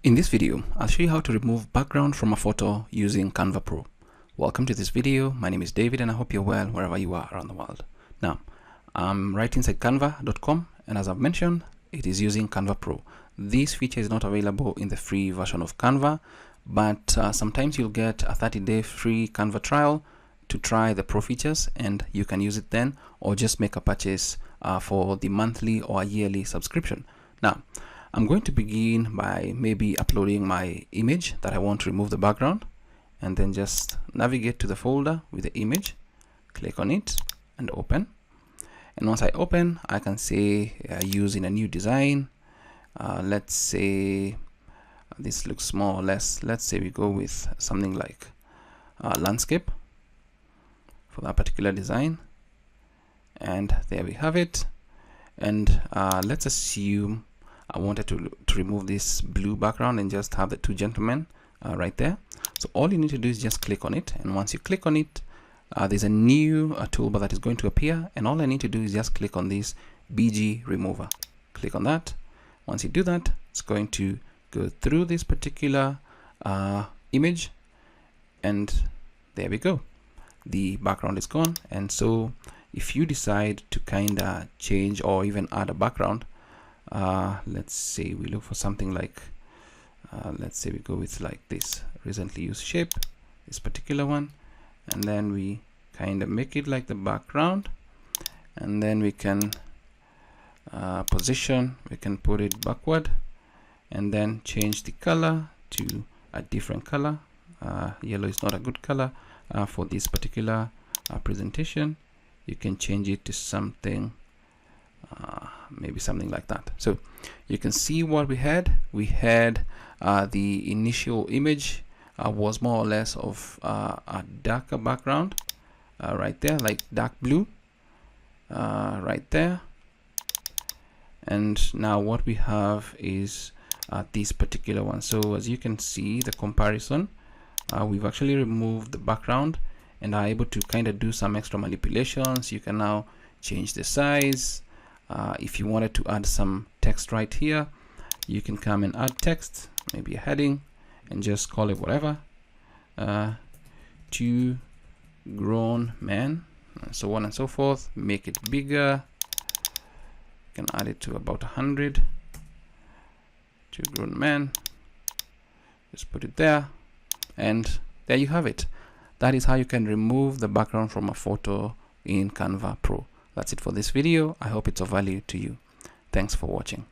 In this video, I'll show you how to remove background from a photo using Canva Pro. Welcome to this video. My name is David and I hope you're well wherever you are around the world. Now, I'm right inside canva.com, and as I've mentioned, it is using Canva Pro. This feature is not available in the free version of Canva, but sometimes you'll get a 30-day free Canva trial to try the Pro features, and you can use it then, or just make a purchase for the monthly or yearly subscription. Now, I'm going to begin by maybe uploading my image that I want to remove the background, and then just navigate to the folder with the image, click on it and open. And once I open, I can say use in a new design. Let's say this looks more or less, let's say we go with something like landscape for that particular design. And there we have it. And let's assume I wanted to remove this blue background and just have the two gentlemen right there. So all you need to do is just click on it, and once you click on it, there's a new toolbar that is going to appear, and all I need to do is just click on this BG remover. Click on that. Once you do that, it's going to go through this particular image, and there we go. The background is gone. And so if you decide to kind of change or even add a background, let's say we look for something like let's say we go with like this recently used shape, this particular one, and then we kind of make it like the background, and then we can position, we can put it backward, and then change the color to a different color. Yellow is not a good color for this particular presentation. You can change it to something maybe something like that. So you can see what we had. We had the initial image was more or less of a darker background right there, like dark blue right there. And now what we have is this particular one. So as you can see, the comparison, we've actually removed the background and are able to kind of do some extra manipulations. You can now change the size. If you wanted to add some text right here, you can come and add text, maybe a heading, and just call it whatever. Two grown men, and so on and so forth. Make it bigger. You can add it to about 100. Two grown men. Just put it there, and there you have it. That is how you can remove the background from a photo in Canva Pro. That's it for this video. I hope it's of value to you. Thanks for watching.